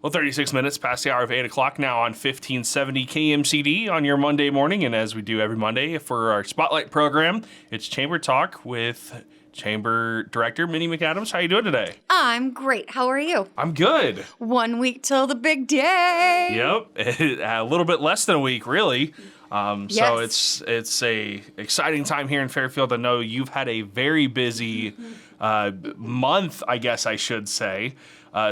Well, 36 minutes past the hour of 8 o'clock now on 1570 KMCD on your Monday morning. And as we do every Monday for our Spotlight program, it's Chamber Talk with Chamber Director Minnie McAdams. How you doing today? I'm great. How are you? I'm good. 1 week till the big day. Yep. A little bit less than a week, really. So Yes. it's a exciting time here in Fairfield. I know you've had a very busy month, I guess I should say.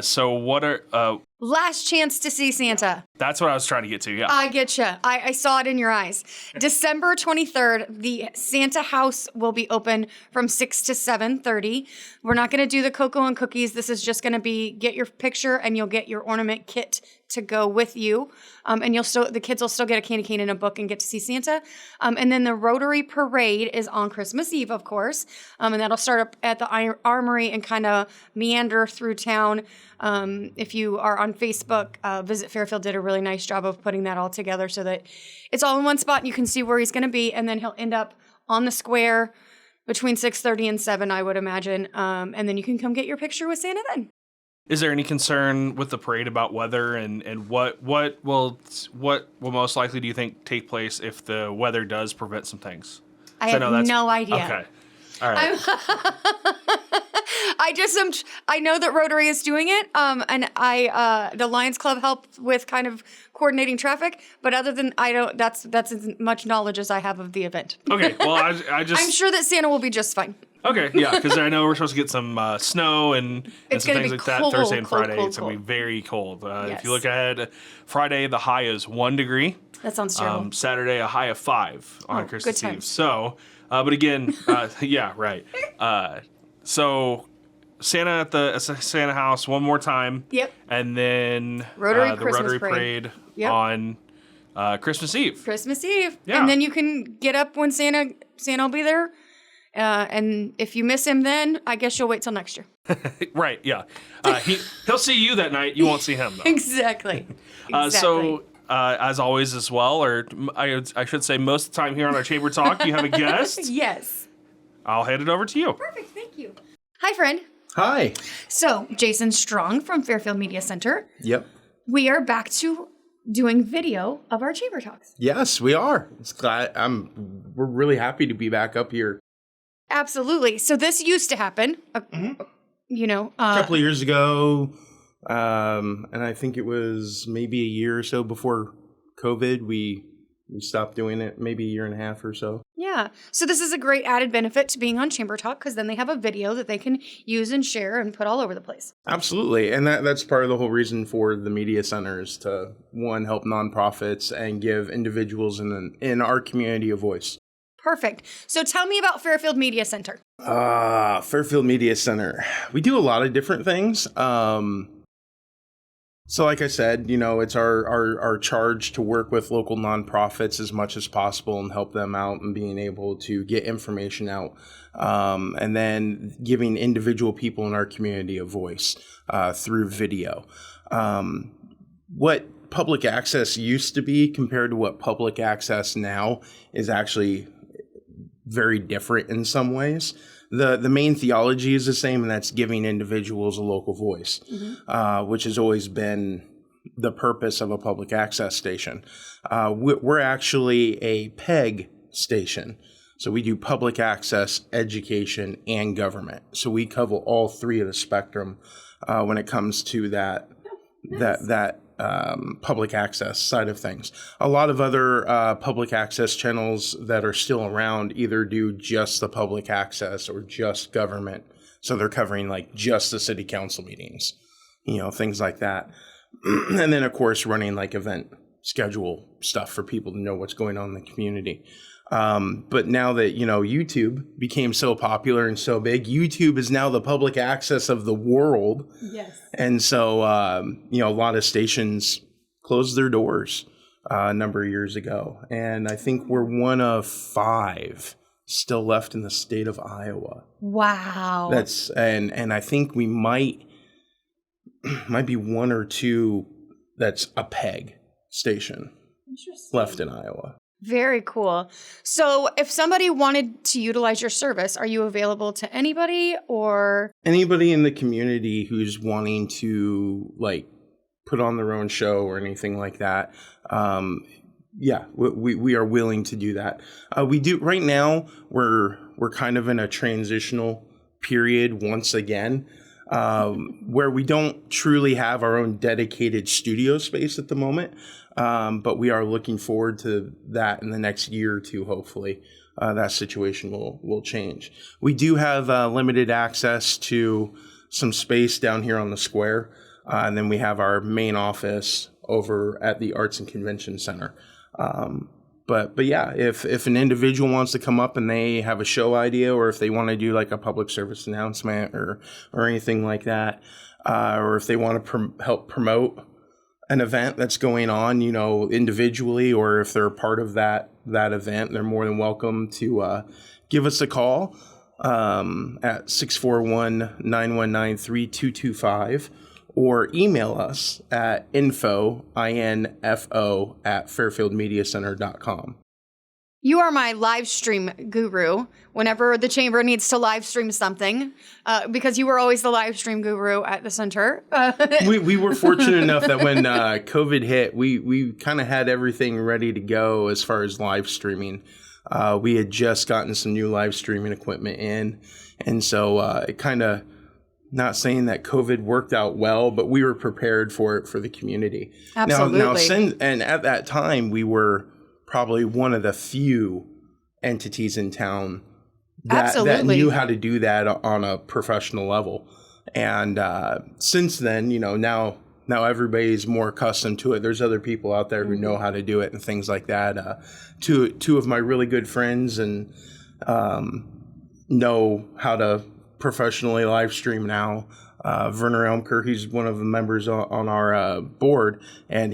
So what are... Last chance to see Santa. That's what I was trying to get to, yeah. I get you. I saw it in your eyes. December 23rd, the Santa house will be open from 6 to 7:30. We're not going to do the cocoa and cookies. This is just going to be get your picture and you'll get your ornament kit to go with you. And the kids will still get a candy cane and a book and get to see Santa. And then the Rotary Parade is on Christmas Eve, of course. And that'll start up at the Armory and kind of meander through town. If you are on Facebook, Visit Fairfield did a really nice job of putting that all together so that it's all in one spot and you can see where he's going to be. And then he'll end up on the square between 6:30 and 7, I would imagine. And then you can come get your picture with Santa then. Is there any concern with the parade about weather and what will most likely do you think take place if the weather does prevent some things? I have no idea. Okay. All right. I know that Rotary is doing it, and the Lions Club helped with kind of coordinating traffic. But other than that's as much knowledge as I have of the event. Okay, well, I just... I'm sure that Santa will be just fine. Okay, yeah, because I know we're supposed to get some snow and some things like that Thursday and Friday. It's going to be very cold. Yes. If you look ahead, Friday, the high is 1 degree. That sounds terrible. Saturday, a high of 5 on Christmas good Eve. times. So, but again, yeah, right. So... Santa at the Santa house one more time. Yep. And then the Christmas Rotary Parade Yep. on Christmas Eve. Christmas Eve. Yeah. And then you can get up when Santa will be there. And if you miss him then, I guess you'll wait till next year. Right, yeah. He'll see you that night. You won't see him, though. Exactly. So, as always as well, or I should say most of the time here on our Chamber Talk, you have a guest. Yes. I'll hand it over to you. Perfect. Thank you. Hi, friend. Hi. So, Jason Strong from Fairfield Media Center. Yep. We are back to doing video of our Chamber Talks. Yes, we are. We're really happy to be back up here. Absolutely. So this used to happen, a couple of years ago, and I think it was maybe a year or so before COVID. We stopped doing it, maybe a year and a half or so. Yeah. So this is a great added benefit to being on Chamber Talk because then they have a video that they can use and share and put all over the place. Absolutely. And that's part of the whole reason for the media center is to, one, help nonprofits and give individuals in our community a voice. Perfect. So tell me about Fairfield Media Center. Fairfield Media Center. We do a lot of different things. So like I said, it's our charge to work with local nonprofits as much as possible and help them out and being able to get information out. And then giving individual people in our community a voice through video. What public access used to be compared to what public access now is actually very different in some ways. The main theology is the same, and that's giving individuals a local voice, which has always been the purpose of a public access station. We're actually a PEG station, so we do public access, education, and government. So we cover all three of the spectrum when it comes to that public access side of things. A lot of other public access channels that are still around either do just the public access or just government. So they're covering like just the city council meetings, things like that. And then, of course, running like event schedule stuff for people to know what's going on in the community. But now that, YouTube became so popular and so big, YouTube is now the public access of the world. Yes. And so, a lot of stations closed their doors a number of years ago. And I think we're one of 5 still left in the state of Iowa. Wow. And I think we might be 1 or 2 that's a PEG station left in Iowa. Very cool. So if somebody wanted to utilize your service, are you available to anybody or? Anybody in the community who's wanting to put on their own show or anything like that, we are willing to do that. We do right now. We're kind of in a transitional period once again, where we don't truly have our own dedicated studio space at the moment, but we are looking forward to that in the next year or two. Hopefully, that situation will change. We do have limited access to some space down here on the square, and then we have our main office over at the Arts and Convention Center. But yeah, if an individual wants to come up and they have a show idea, or if they want to do like a public service announcement or anything like that, or if they want to help promote an event that's going on, individually, or if they're a part of that event, they're more than welcome to give us a call at 641-919-3225. Or email us at info at fairfieldmediacenter.com. You are my live stream guru whenever the chamber needs to live stream something, because you were always the live stream guru at the center. We were fortunate enough that when COVID hit, we kind of had everything ready to go as far as live streaming. We had just gotten some new live streaming equipment in, and so it kind of, not saying that COVID worked out well, but we were prepared for it for the community. Absolutely. And at that time, we were probably one of the few entities in town that knew how to do that on a professional level. And since then, now everybody's more accustomed to it. There's other people out there who know how to do it and things like that. Two of my really good friends and know how to professionally live stream now. Werner Elmker, he's one of the members on our board, and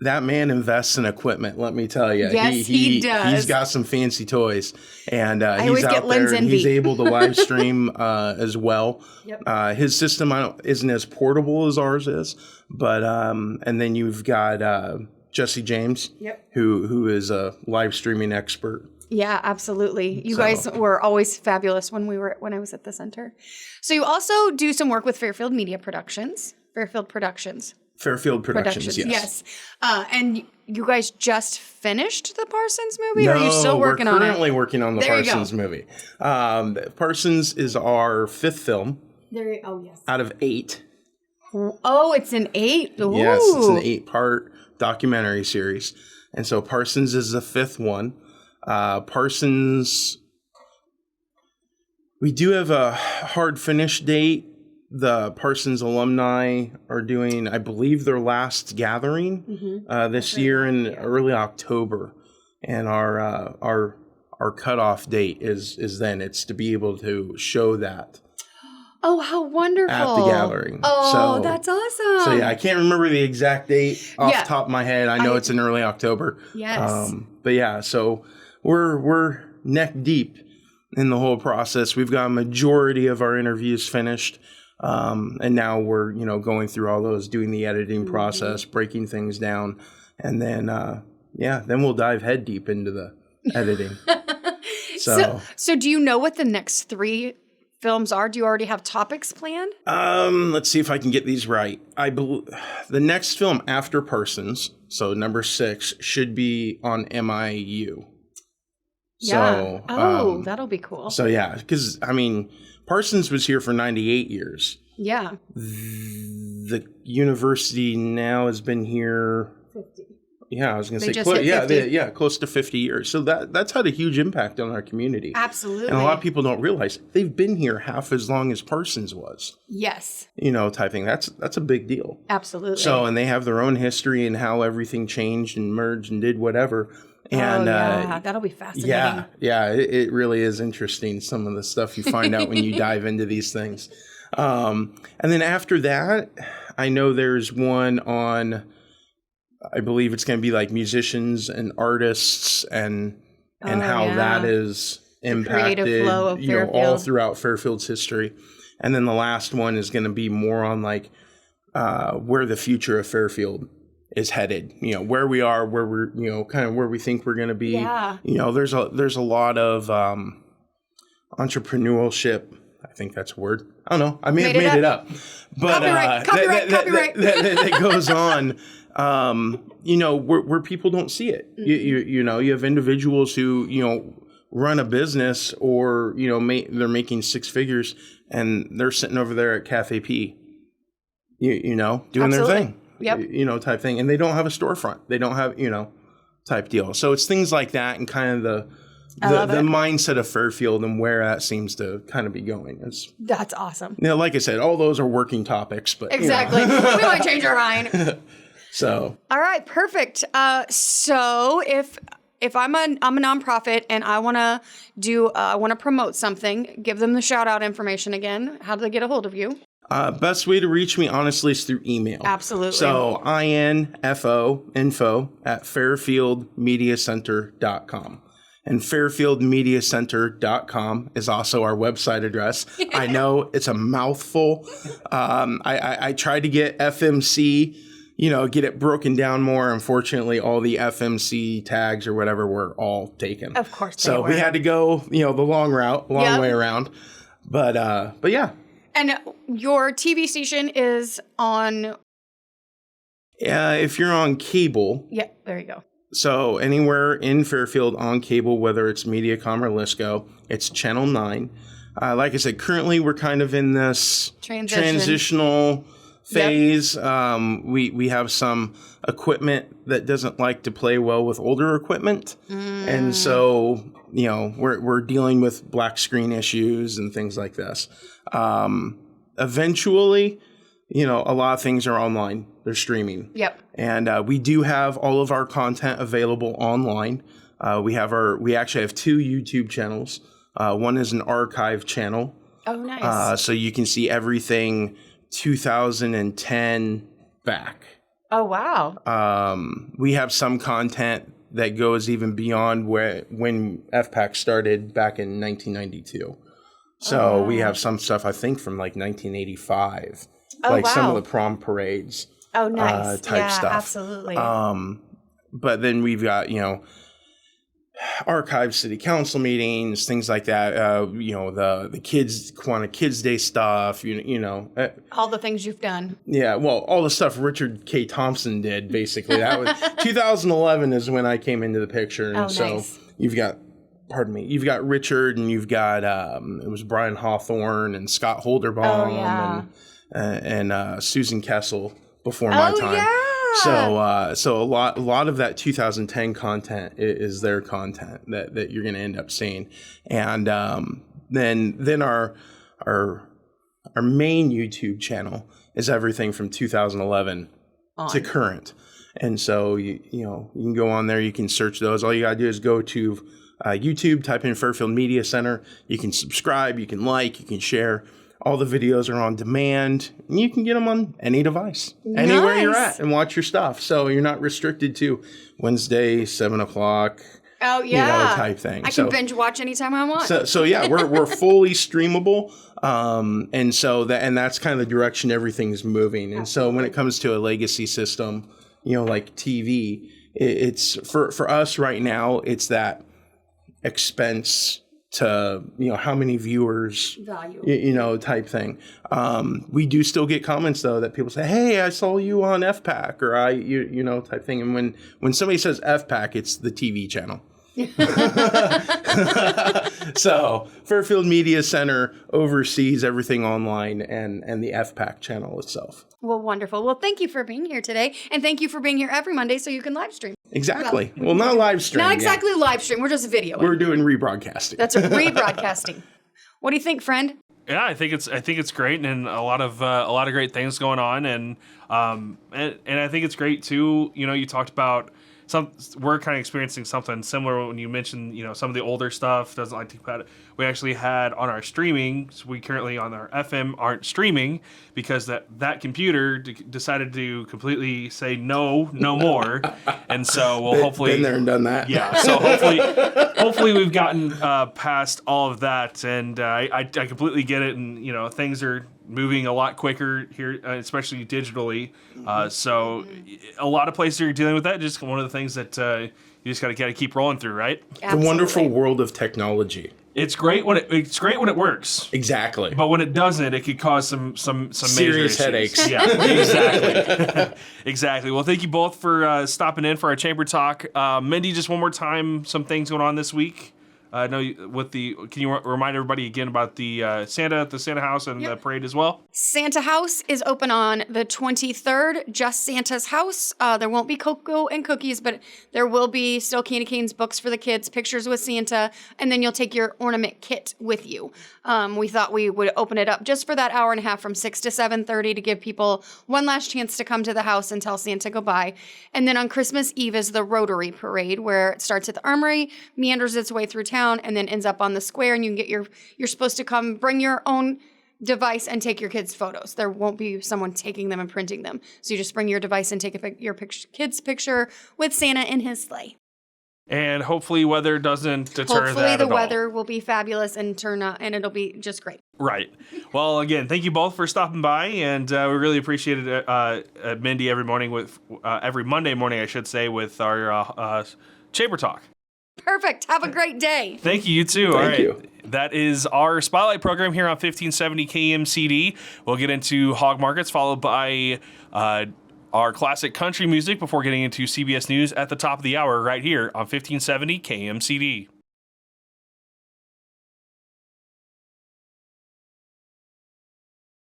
that man invests in equipment, let me tell you. Yes, he does. He's got some fancy toys, and he's out there, and he's able to live stream as well. Yep. His system isn't as portable as ours is, but and then you've got Jesse James, who is a live streaming expert. Yeah, absolutely. You guys were always fabulous when I was at the center. So you also do some work with Fairfield Productions, yes. And you guys just finished the Parsons movie, or are you still working on it? We're currently working on the Parsons movie. Parsons is our 5th film. Yes. Out of 8. Oh, it's an 8? Ooh. Yes, it's an 8-part documentary series. And so Parsons is the 5th one. Parsons, we do have a hard finish date. The Parsons alumni are doing, I believe, their last gathering this year in early October, and our cutoff date is then. It's to be able to show that. Oh, how wonderful! At the gathering. Oh, that's awesome. So yeah, I can't remember the exact date off the top of my head. I know it's in early October. Yes. But yeah, so we're neck deep in the whole process. We've got a majority of our interviews finished, and now we're going through all those, doing the editing process, breaking things down, and then then we'll dive head deep into the editing. So do you know what the next 3 films are? Do you already have topics planned? Let's see if I can get these right. I believe the next film after Parsons, so number 6, should be on MIU. Yeah. So, that'll be cool. So yeah, because Parsons was here for 98 years. Yeah. The university now has been here 50. Yeah, I was going to say, close to 50 years. So that's had a huge impact on our community. Absolutely. And a lot of people don't realize they've been here half as long as Parsons was. Yes. Type thing. That's a big deal. Absolutely. So, and they have their own history and how everything changed and merged and did whatever. And that'll be fascinating. Yeah, it really is interesting, some of the stuff you find out when you dive into these things. And then after that, I know there's one on, I believe it's going to be like musicians and artists and how that is impacted, creative flow of Fairfield. All throughout Fairfield's history. And then the last one is going to be more on like where the future of Fairfield is headed. Where we are, where we're, kind of where we think we're going to be. Yeah. There's a lot of entrepreneurship I think that's a word. I don't know. I may have made it up. But Copyright. That goes on, where people don't see it. You have individuals who, run a business or, they're making six figures and they're sitting over there at Cafe P, doing Absolutely. their thing. Yep. Type thing. And they don't have a storefront. They don't have, type deal. So it's things like that and kind of the mindset of Fairfield and where that seems to kind of be going. That's awesome. Like I said, all those are working topics, but exactly. We might change our mind. So. All right, perfect. So if I'm a nonprofit and I want to promote something, give them the shout out information again. How do they get a hold of you? Best way to reach me, honestly, is through email. Absolutely. So info@fairfieldmediacenter.com. And fairfieldmediacenter.com is also our website address. I know it's a mouthful. I tried to get FMC, get it broken down more. Unfortunately, all the FMC tags or whatever were all taken. Of course they So were. we had to go, the long way around. But yeah. And your TV station is on... If you're on cable... Yeah, there you go. So anywhere in Fairfield on cable, whether it's Mediacom or Lisco, it's Channel 9. Like I said, currently we're kind of in this transitional phase. Yep. We have some equipment that doesn't like to play well with older equipment. And so, we're dealing with black screen issues and things like this. Eventually, a lot of things are online. They're streaming. Yep. And we do have all of our content available online. We actually have 2 YouTube channels. One is an archive channel. Oh, nice. So you can see everything 2010 back. Oh, wow. We have some content that goes even beyond when FPAC started back in 1992. So we have some stuff, I think, from like 1985. Some of the prom parades. Oh, nice. Type stuff. Absolutely. But then we've got, archive city council meetings, things like that. The kids, Quanah Kids Day stuff, all the things you've done. Yeah. Well, all the stuff Richard K. Thompson did, basically. That was 2011 is when I came into the picture. And nice. You've got Richard and you've got, it was Brian Hawthorne and Scott Holderbaum and Susan Kessel before my time. Yeah. So a lot of that 2010 content is their content that you're going to end up seeing. And then our main YouTube channel is everything from 2011 to current. And so you can go on there, you can search those. All you got to do is go to YouTube, type in Fairfield Media Center. You can subscribe, you can like, you can share. All the videos are on demand, and you can get them on any device, anywhere you're at, and watch your stuff. So you're not restricted to Wednesday, 7:00. Oh yeah, type thing. I can binge watch anytime I want. So yeah, we're fully streamable, and that's kind of the direction everything's moving. And so when it comes to a legacy system, like TV, it's for us right now, it's that expense to how many viewers value type thing. We do still get comments though that people say, hey, I saw you on FPAC or type thing. And when somebody says FPAC, it's the TV channel. So Fairfield Media Center oversees everything online and the FPAC channel itself. Well, wonderful. Well, thank you for being here today. And thank you for being here every Monday so you can live stream. Exactly. Well, not live stream. Not exactly live stream. We're just videoing. We're doing rebroadcasting. That's a rebroadcasting. What do you think, friend? Yeah, I think it's great, and a lot of great things going on, and I think it's great too. You talked about we're kind of experiencing something similar when you mentioned, some of the older stuff doesn't like to think about it. We actually had on our streaming, so we currently on our FM aren't streaming because that computer decided to completely say no more. And so we'll hopefully been there and done that. Yeah. So hopefully we've gotten past all of that, and I completely get it. And things are moving a lot quicker here, especially digitally. So a lot of places are dealing with that. Just one of the things that you just got to keep rolling through, right? Absolutely. The wonderful world of technology. It's great when it works. Exactly. But when it doesn't, it could cause some Serious major headaches. Yeah, exactly. Exactly. Well, thank you both for stopping in for our chamber talk. Mindy, just one more time, some things going on this week. Can you remind everybody again about the Santa house and the parade as well? Santa House is open on the 23rd, just Santa's house. There won't be cocoa and cookies, but there will be still candy canes, books for the kids, pictures with Santa, and then you'll take your ornament kit with you. We thought we would open it up just for that hour and a half from 6 to 7:30 to give people one last chance to come to the house and tell Santa goodbye. And then on Christmas Eve is the Rotary Parade, where it starts at the Armory, meanders its way through town, and then ends up on the square, and you can get you're supposed to come bring your own device and take your kids' photos. There won't be someone taking them and printing them. So you just bring your device and take your kid's picture with Santa in his sleigh. And hopefully weather doesn't deter that at all. Hopefully the weather will be fabulous and and it'll be just great. Right. Well, again, thank you both for stopping by, and we really appreciate it at Mindy every Monday morning, I should say, with our chamber talk. Perfect. Have a great day. Thank you. You too. Thank you. That is our Spotlight program here on 1570 KMCD. We'll get into hog markets, followed by our classic country music before getting into CBS News at the top of the hour right here on 1570 KMCD.